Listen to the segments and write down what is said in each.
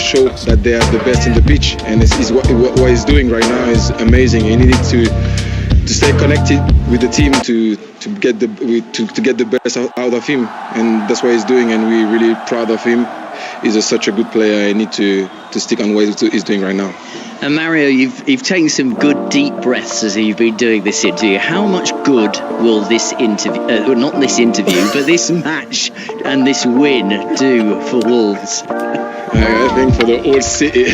show that they are the best in the pitch, and it's what he's doing right now is amazing. He needed to stay connected with the team to get the best out of him, and that's what he's doing, and we're really proud of him. He's such a good player. I need to stick on what he's doing right now. And Mario, you've taken some good deep breaths as you've been doing this interview. How much good will this interview, not this interview, but this match and this win do for Wolves? I think for the old city,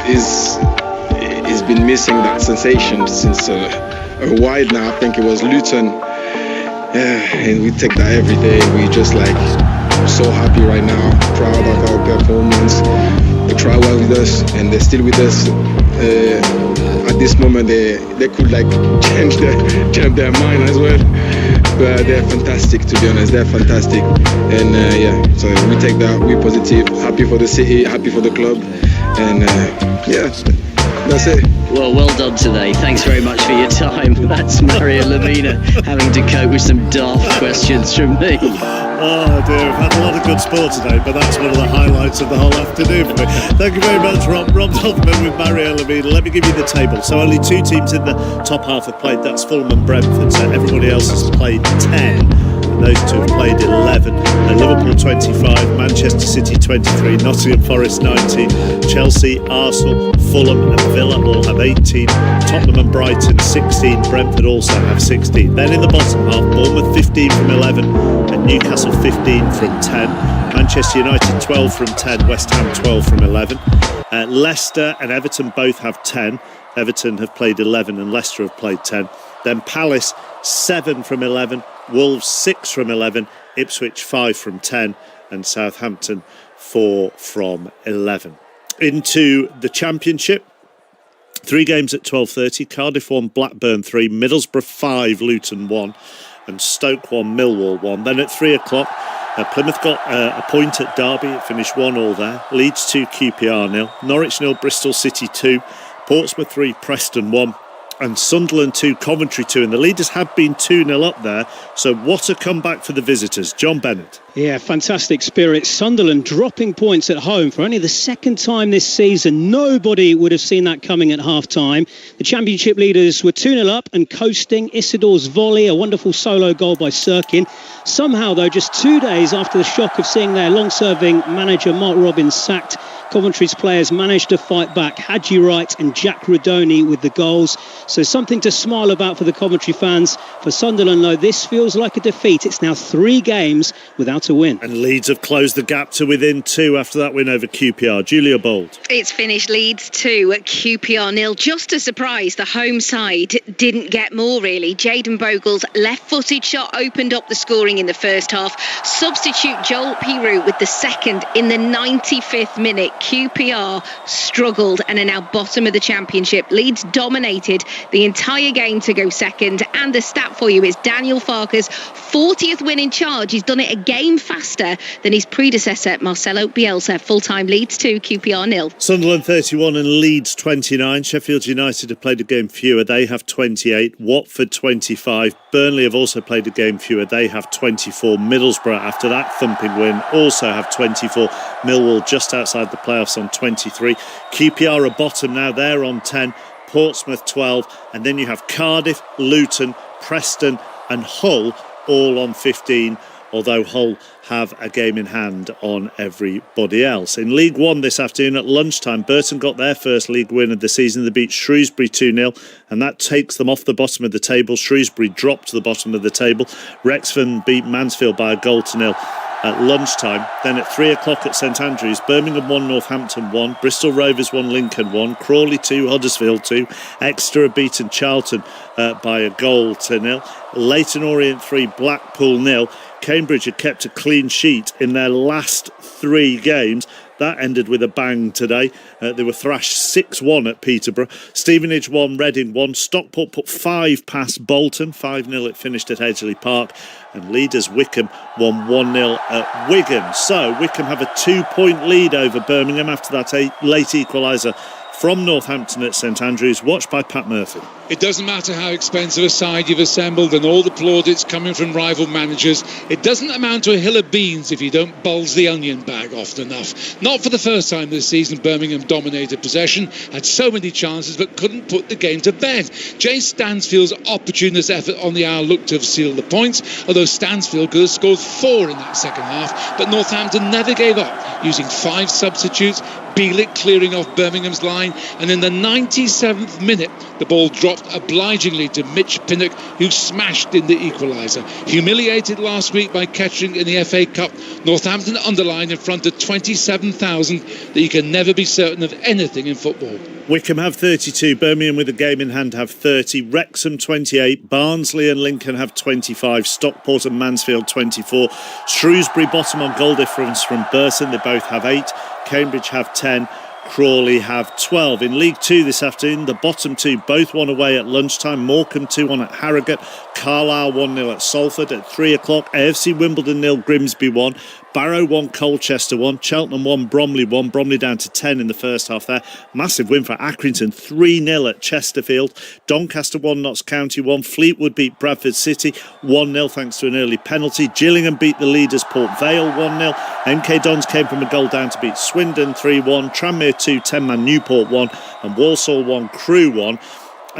he's been missing that sensation since a while now. I think it was Luton, and we take that every day. We just so happy right now, proud of our performance. They try well with us, and they're still with us. At this moment, they could change their mind as well. But they're fantastic, to be honest. They're fantastic, and so we take that. We're positive, happy for the city, happy for the club, and that's it. Well done today. Thanks very much for your time. That's Mario Lemina having to cope with some daft questions from me. Oh dear, we've had a lot of good sport today, but that's one of the highlights of the whole afternoon for me. Thank you very much, Rob Donovan with Mario Lemina. Let me give you the table. So only two teams in the top half have played. That's Fulham and Brentford. So everybody else has played 10. Those two have played 11. Liverpool 25, Manchester City 23, Nottingham Forest 19, Chelsea, Arsenal, Fulham and Villa all have 18, Tottenham and Brighton 16, Brentford also have 16. Then in the bottom half, Bournemouth 15 from 11 and Newcastle 15 from 10. Manchester United 12 from 10, West Ham 12 from 11. Leicester and Everton both have 10. Everton have played 11 and Leicester have played 10. Then Palace 7 from 11. Wolves 6 from 11, Ipswich 5 from 10 and Southampton 4 from 11. Into the Championship, 3 games at 12:30, Cardiff 1, Blackburn 3, Middlesbrough 5, Luton 1 and Stoke 1, Millwall 1. Then at 3 o'clock, Plymouth got a point at Derby. It finished 1-1 there. Leeds 2, QPR 0. Norwich 0, Bristol City 2. Portsmouth 3, Preston 1. And Sunderland 2, Coventry 2. And the leaders have been 2-0 up there. So what a comeback for the visitors. John Bennett. Yeah, fantastic spirit. Sunderland dropping points at home for only the second time this season. Nobody would have seen that coming at half-time. The Championship leaders were 2-0 up and coasting. Isidore's volley, a wonderful solo goal by Sirkin. Somehow, though, just 2 days after the shock of seeing their long-serving manager Mark Robbins sacked, Coventry's players managed to fight back. Hadji Wright and Jack Rodoni with the goals. So something to smile about for the Coventry fans. For Sunderland, though, this feels like a defeat. It's now 3 games without a win. And Leeds have closed the gap to within 2 after that win over QPR. Julia Bold. It's finished Leeds 2 at QPR 0. Just a surprise, the home side didn't get more, really. Jayden Bogle's left-footed shot opened up the scoring in the first half. Substitute Joel Piroux with the second in the 95th minute. QPR struggled and are now bottom of the Championship. Leeds dominated the entire game to go second. And the stat for you is Daniel Farke's 40th win in charge. He's done it a game faster than his predecessor, Marcelo Bielsa. Full-time Leeds 2, QPR 0. Sunderland 31 and Leeds 29. Sheffield United have played a game fewer. They have 28. Watford 25. Burnley have also played a game fewer. They have 24. Middlesbrough, after that thumping win, also have 24. Millwall just outside the playoffs on 23. QPR are bottom now. They're on 10. Portsmouth 12. And then you have Cardiff, Luton, Preston and Hull all on 15. Although Hull have a game in hand on everybody else. In League One this afternoon at lunchtime, Burton got their first league win of the season. They beat Shrewsbury 2-0, and that takes them off the bottom of the table. Shrewsbury dropped to the bottom of the table. Wrexham beat Mansfield by a 1-0 at lunchtime. Then at 3 o'clock at St Andrews, Birmingham 1, Northampton 1, Bristol Rovers 1, Lincoln 1, Crawley 2, Huddersfield 2, Exeter have beaten Charlton by a 1-0. Leyton Orient 3, Blackpool 0. Cambridge had kept a clean sheet in their last 3 games. That ended with a bang today. They were thrashed 6-1 at Peterborough. Stevenage 1, Reading 1. Stockport put 5 past Bolton. 5-0 it finished at Edgeley Park. And leaders Wycombe won 1-0 at Wigan. So Wycombe have a 2-point lead over Birmingham after that late equaliser from Northampton at St Andrews, watched by Pat Murphy. It doesn't matter how expensive a side you've assembled and all the plaudits coming from rival managers. It doesn't amount to a hill of beans if you don't bulge the onion bag often enough. Not for the first time this season, Birmingham dominated possession, had so many chances but couldn't put the game to bed. Jay Stansfield's opportunist effort on the hour looked to have sealed the points, although Stansfield could have scored 4 in that second half. But Northampton never gave up, using 5 substitutes, Bielik clearing off Birmingham's line, and in the 97th minute the ball dropped obligingly to Mitch Pinnock, who smashed in the equaliser. Humiliated last week by Kettering in the FA Cup, Northampton underlined in front of 27,000 that you can never be certain of anything in football. Wycombe have 32, Birmingham with a game in hand have 30, Wrexham 28, Barnsley and Lincoln have 25, Stockport and Mansfield 24, Shrewsbury bottom on goal difference from Burton, they both have 8, Cambridge have 10, Crawley have 12. In League 2 this afternoon, the bottom 2 both won away at lunchtime. Morecambe 2-1 at Harrogate, Carlisle 1-0 at Salford. At 3 o'clock, AFC Wimbledon 0, Grimsby 1, Barrow 1, Colchester 1, Cheltenham 1, Bromley 1, Bromley down to 10 in the first half there. Massive win for Accrington, 3-0 at Chesterfield. Doncaster 1, Notts County 1, Fleetwood beat Bradford City 1-0 thanks to an early penalty. Gillingham beat the leaders Port Vale 1-0. MK Dons came from a goal down to beat Swindon 3-1, Tranmere 2, 10-man Newport 1 and Walsall 1, Crewe 1.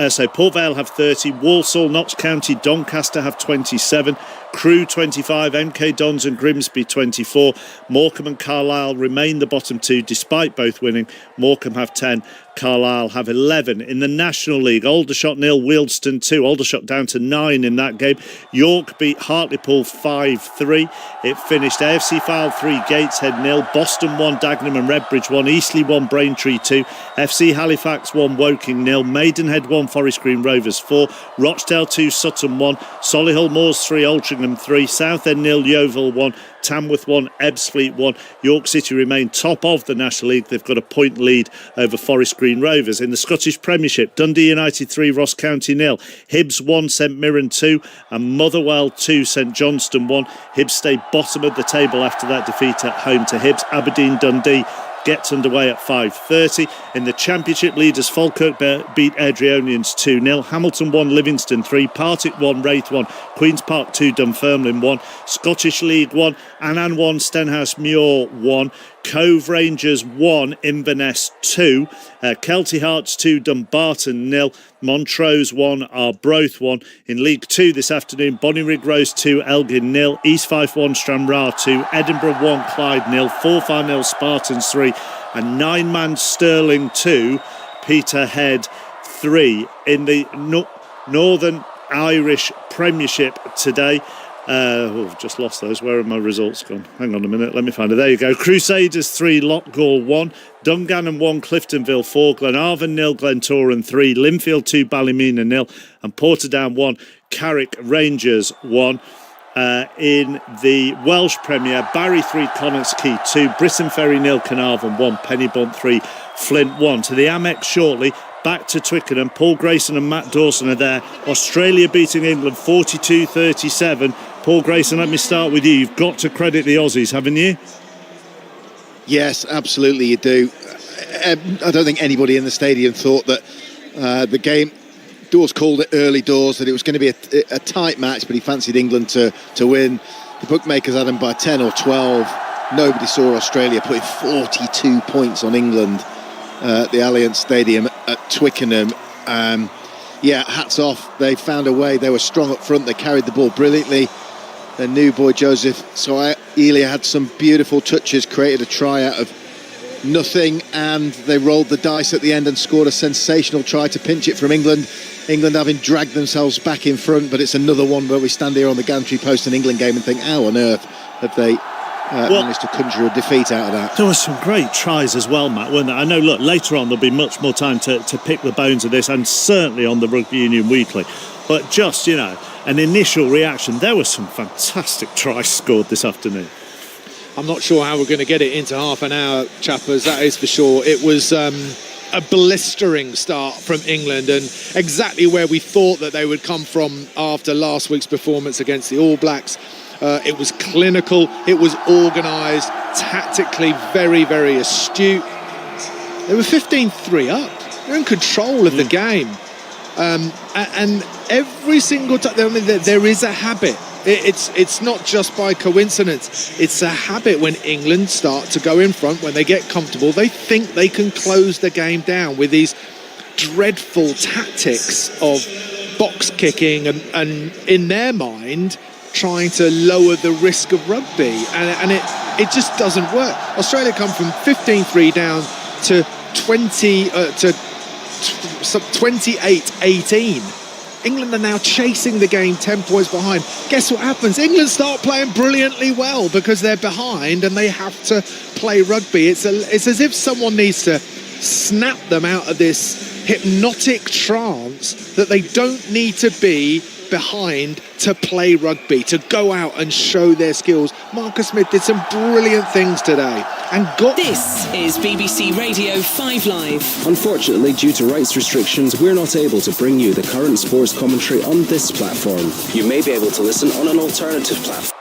So Port Vale have 30, Walsall, Notts County, Doncaster have 27, Crewe 25, MK Dons and Grimsby 24. Morecambe and Carlisle remain the bottom 2 despite both winning. Morecambe have 10, Carlisle have 11. In the National League, Aldershot 0, Wealdstone 2. Aldershot down to 9 in that game. York beat Hartlepool 5-3. It finished AFC Fylde 3, Gateshead 0. Boston 1, Dagenham and Redbridge 1. Eastleigh 1, Braintree 2. FC Halifax 1, Woking 0. Maidenhead 1, Forest Green Rovers 4. Rochdale 2, Sutton 1. Solihull Moors 3, Altrincham 3. Southend 0, Yeovil 1. Tamworth 1, Ebbsfleet 1. York City remain top of the National League. They've got a point lead over Forest Green Green Rovers. In the Scottish Premiership, Dundee United 3, Ross County 0. Hibs 1, St Mirren 2 and Motherwell 2, St Johnstone 1. Hibs stay bottom of the table after that defeat at home to Hibs. Aberdeen Dundee gets underway at 5:30. In the Championship leaders, Falkirk beat Airdrieonians 2-0. Hamilton 1, Livingston 3. Partick 1, Wraith 1. Queen's Park 2, Dunfermline 1. Scottish League 1, Annan 1, Stenhouse Muir 1. Cove Rangers 1, Inverness 2. Kelty Hearts 2, Dumbarton 0. Montrose 1, Arbroath 1. In League 2 this afternoon, Bonnyrigg Rose 2, Elgin 0. East Fife 1, Stranraer 2. Edinburgh 1, Clyde 0. Forfar 0, Spartans 3. And 9-man Stirling 2, Peterhead 3. In the Northern Irish Premiership today, I've just lost those. Where are my results gone? Hang on a minute, let me find it. There you go. Crusaders 3, Loughgall 1. Dungannon 1, Cliftonville 4. Glenarvan 0, Glentoran 3. Linfield 2, Ballymena 0. And Portadown 1, Carrick Rangers 1. In the Welsh Premier, Barry 3, Connacht's Quay 2. Brisson Ferry 0, Carnarvon 1. Pennybunt 3, Flint 1. To the Amex shortly. Back to Twickenham. Paul Grayson and Matt Dawson are there. Australia beating England 42-37. Paul Grayson, let me start with you. You've got to credit the Aussies, haven't you? Yes, absolutely you do. I don't think anybody in the stadium thought that the game, Dawes called it early doors, that it was going to be a tight match, but he fancied England to win. The bookmakers had them by 10 or 12. Nobody saw Australia putting 42 points on England at the Allianz Stadium at Twickenham. Hats off. They found a way. They were strong up front. They carried the ball brilliantly. Their new boy Joseph Elia had some beautiful touches, created a try out of nothing, and they rolled the dice at the end and scored a sensational try to pinch it from England. England having dragged themselves back in front, but it's another one where we stand here on the gantry post an England game and think, how on earth have they managed to conjure a defeat out of that? There were some great tries as well, Matt, weren't there? I know, look, later on there'll be much more time to pick the bones of this, and certainly on the Rugby Union Weekly. But just, an initial reaction. There were some fantastic tries scored this afternoon. I'm not sure how we're going to get it into half an hour, chappers, that is for sure. It was a blistering start from England, and exactly where we thought that they would come from after last week's performance against the All Blacks. It was clinical, it was organised, tactically very, very astute. They were 15-3 up. They're in control of the game. And every single time, I mean, there is a habit. It's not just by coincidence. It's a habit when England start to go in front, when they get comfortable, they think they can close the game down with these dreadful tactics of box kicking and in their mind, trying to lower the risk of rugby. And it just doesn't work. Australia come from 15-3 down to 28-18. England are now chasing the game 10 points behind. Guess what happens? England start playing brilliantly well because they're behind and they have to play rugby. It's as if someone needs to snap them out of this hypnotic trance that they don't need to be behind to play rugby, to go out and show their skills. Marcus Smith did some brilliant things today and got... This is BBC Radio 5 Live. Unfortunately, due to rights restrictions, we're not able to bring you the current sports commentary on this platform. You may be able to listen on an alternative platform.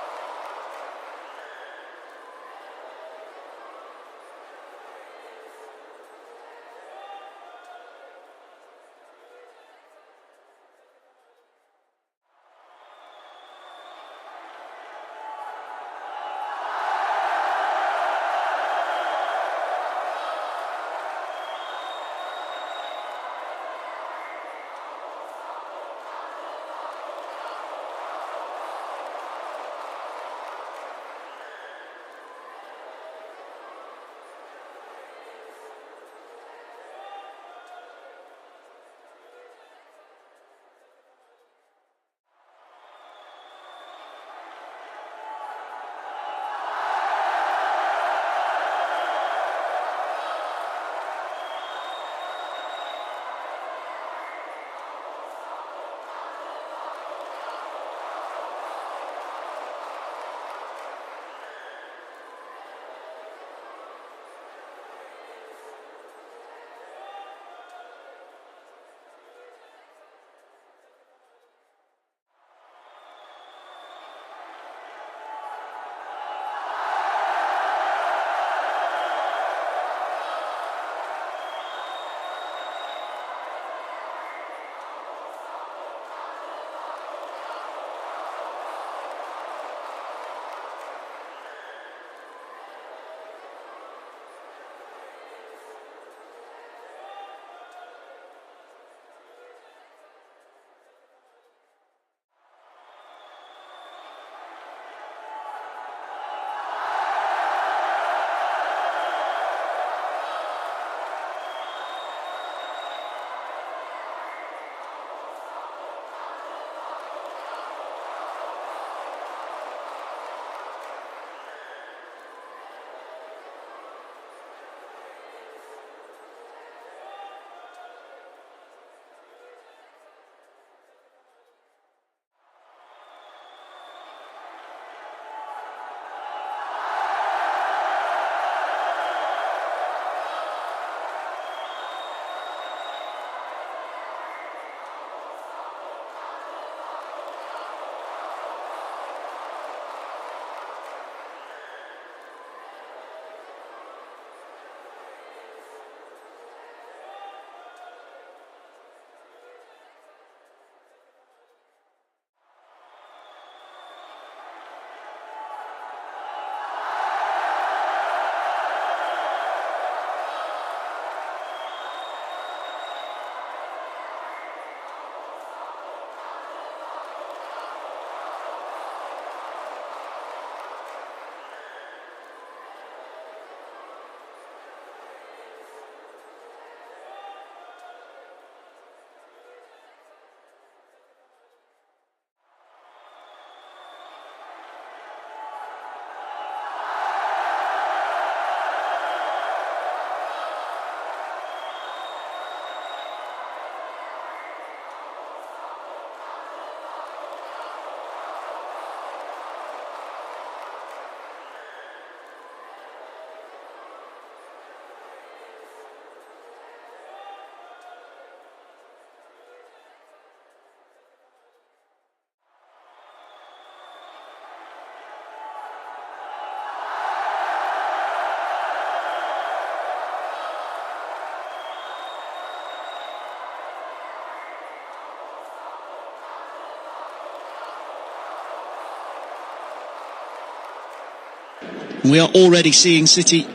We are already seeing City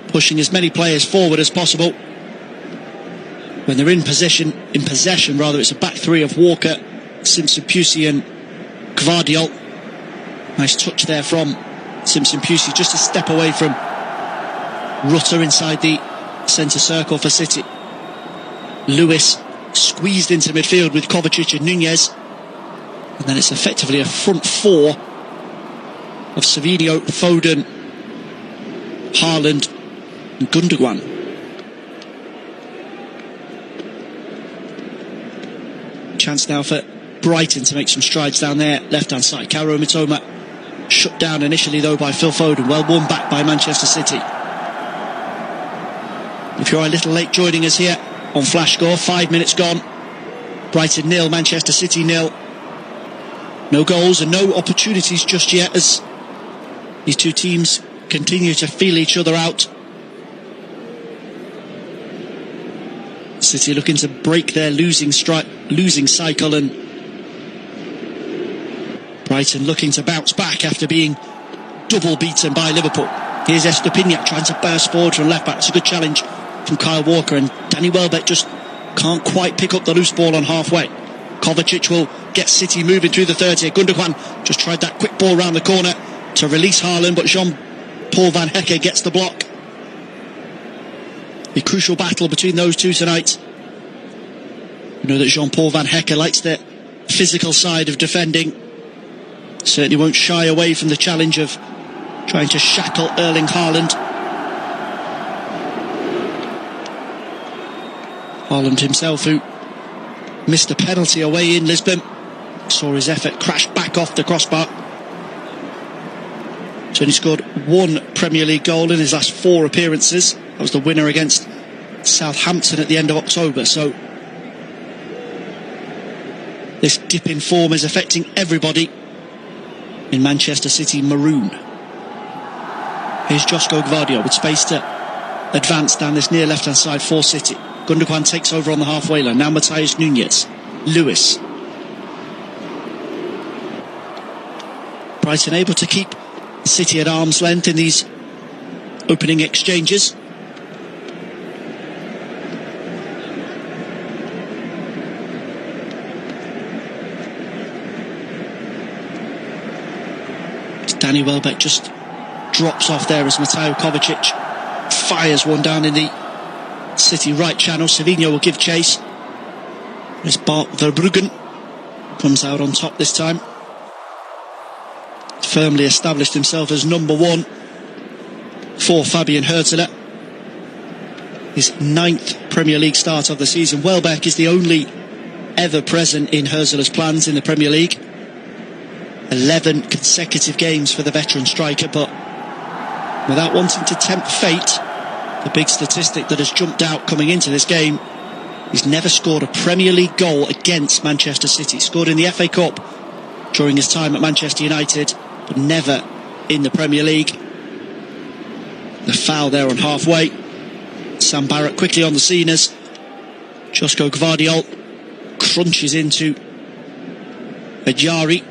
pushing as many players forward as possible. When they're in possession, it's a back three of Walker, Simpson-Pusey and Gvardiol. Nice touch there from Simpson-Pusey, just a step away from Rutter inside the centre circle for City. Lewis squeezed into midfield with Kovacic and Nunez. And then it's effectively a front four of Savinho, Foden, Haaland and Gundogan. Chance now for Brighton to make some strides down there, left-hand side. Kaoru Mitoma shut down initially though by Phil Foden, well won back by Manchester City. If you're a little late joining us here on Flash Score, 5 minutes gone. Brighton 0, Manchester City 0. No goals and no opportunities just yet as these two teams continue to feel each other out. City looking to break their losing cycle, and Brighton looking to bounce back after being double beaten by Liverpool. Here's Estepiniak trying to burst forward from left back. It's a good challenge from Kyle Walker, and Danny Welbeck just can't quite pick up the loose ball on halfway. Kovacic will get City moving through the third here. Gundogan just tried that quick ball round the corner to release Haaland, but Jean-Paul Van Hecke gets the block. The crucial battle between those two tonight. We know that Jean-Paul Van Hecke likes the physical side of defending. Certainly won't shy away from the challenge of trying to shackle Erling Haaland. Haaland himself, who missed a penalty away in Lisbon, saw his effort crash back off the crossbar. He's only scored one Premier League goal in his last 4 appearances. That was the winner against Southampton at the end of October. So this dip in form is affecting everybody in Manchester City maroon. Here's Josko Gvardiol with space to advance down this near left-hand side for City. Gundogan takes over on the halfway line. Now Matheus Nunes. Lewis. Brighton able to keep City at arm's length in these opening exchanges. Danny Welbeck just drops off there as Mateo Kovacic fires one down in the City right channel. Savinho will give chase. As Bart Verbruggen comes out on top this time. Firmly established himself as number one for Fabian Hürzeler. His 9th Premier League start of the season. Welbeck is the only ever present in Hürzeler's plans in the Premier League. 11 consecutive games for the veteran striker, but without wanting to tempt fate, the big statistic that has jumped out coming into this game, he's never scored a Premier League goal against Manchester City. Scored in the FA Cup during his time at Manchester United, but never in the Premier League. The foul there on halfway. Sam Barrett quickly on the scene as Josko Gvardiol crunches into Ajari.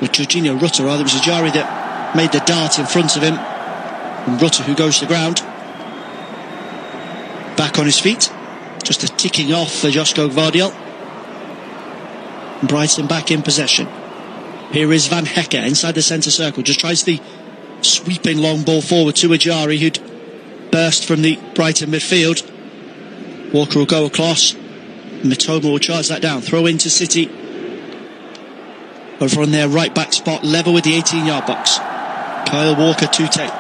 With Jorginho Rutter, rather, it was Ajari that made the dart in front of him. And Rutter who goes to the ground. Back on his feet. Just a ticking off for Josko Gvardiol. Brighton back in possession. Here is Van Hecke inside the centre circle. Just tries the sweeping long ball forward to Ajari, who'd burst from the Brighton midfield. Walker will go across. Mitoma will charge that down. Throw into City. Over on their right back spot, level with the 18-yard box. Kyle Walker to take.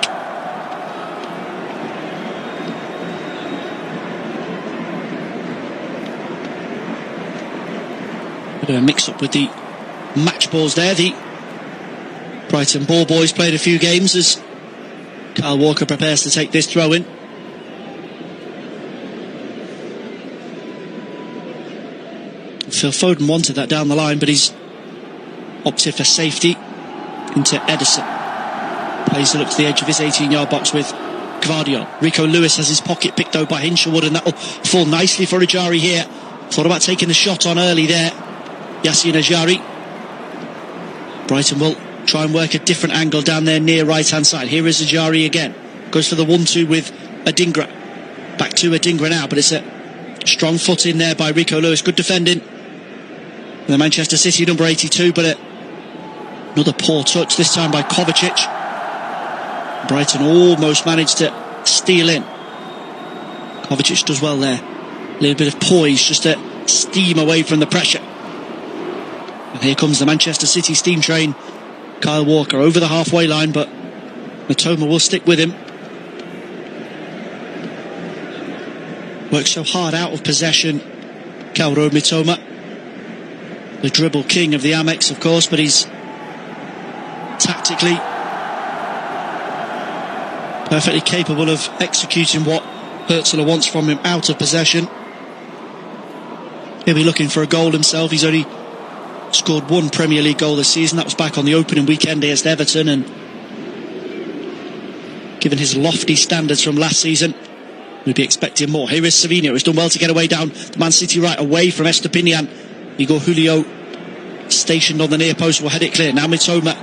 Bit of a mix-up with the match balls there. The Brighton ball boys played a few games as Kyle Walker prepares to take this throw in. Phil Foden wanted that down the line, but he's opted for safety into Ederson. Plays to look to the edge of his 18-yard box with Gvardiol. Rico Lewis has his pocket picked out by Hinshelwood, and that will fall nicely for Ajari here. Thought about taking the shot on early there. Yassine Ajari. Brighton will try and work a different angle down their near right-hand side. Here is Ajari again. Goes for the 1-2 with Adingra. Back to Adingra now, but it's a strong foot in there by Rico Lewis. Good defending. And the Manchester City number 82, but another poor touch, this time by Kovacic. Brighton almost managed to steal in. Kovacic does well there. A little bit of poise just to steam away from the pressure. And here comes the Manchester City steam train. Kyle Walker over the halfway line, but Mitoma will stick with him. Works so hard out of possession, Kaoru Mitoma. The dribble king of the Amex, of course, but he's tactically perfectly capable of executing what Herzl wants from him out of possession. He'll be looking for a goal himself. He's only scored one Premier League goal this season. That was back on the opening weekend against Everton, and given his lofty standards from last season, we'd be expecting more. Here is Savinho, who's done well to get away down the Man City right, away from Estepinian. Igor Julio stationed on the near post will head it clear. Now Mitoma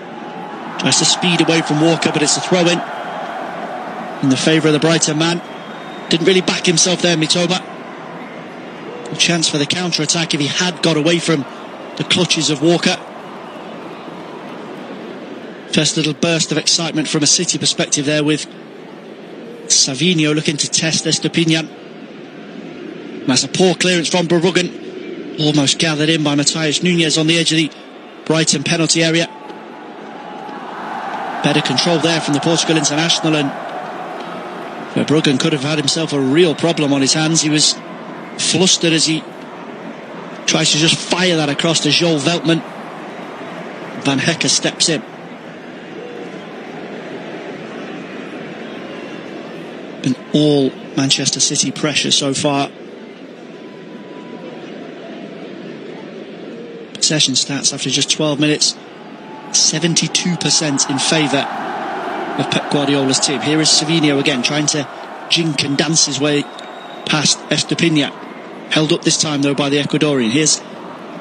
tries to speed away from Walker, but it's a throw-in the favour of the Brighton man. Didn't really back himself there, Mitoma. A chance for the counter-attack if he had got away from the clutches of Walker. First little burst of excitement from a City perspective there, with Savinho looking to test Estepinian. That's a poor clearance from Bbrighton, almost gathered in by Matthias Nunez on the edge of the Brighton penalty area. Better control there from the Portugal international, and Bbrighton could have had himself a real problem on his hands. He was flustered as he tries to just fire that across to Joel Veltman. Van Hecke steps in. Been all Manchester City pressure so far. Possession stats after just 12 minutes, 72% in favour of Pep Guardiola's team. Here is Savinho again, trying to jink and dance his way past Estepinian. Held up this time though by the Ecuadorian. Here's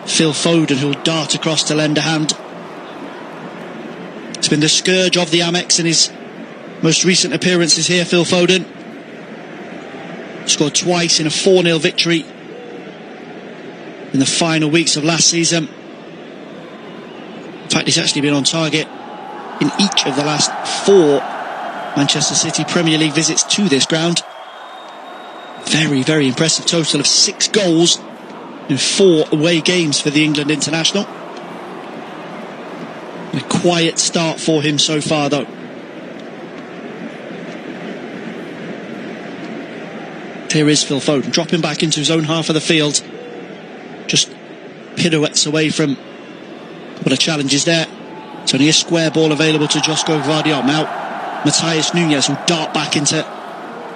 Phil Foden, who'll dart across to lend a hand. It's been the scourge of the Amex in his most recent appearances here, Phil Foden. Scored twice in a 4-0 victory in the final weeks of last season. In fact, he's actually been on target in each of the last 4 Manchester City Premier League visits to this ground. Very, very impressive total of 6 goals in 4 away games for the England international. A quiet start for him so far though. Here is Phil Foden, dropping back into his own half of the field. Just pirouettes away from a couple of challenges there. It's only a square ball available to Josko Gvardiol. Now Matthias Nunez will dart back into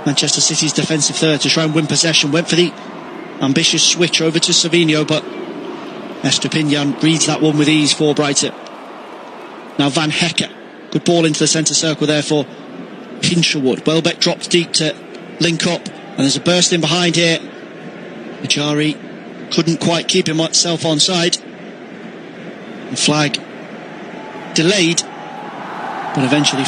Manchester City's defensive third to try and win possession. Went for the ambitious switch over to Savinho, but Estepinian reads that one with ease for Brighton. Now Van Hecke, good ball into the centre circle there for Hinshelwood. Welbeck drops deep to link up, and there's a burst in behind here. Ajari couldn't quite keep himself onside. The flag delayed, but eventually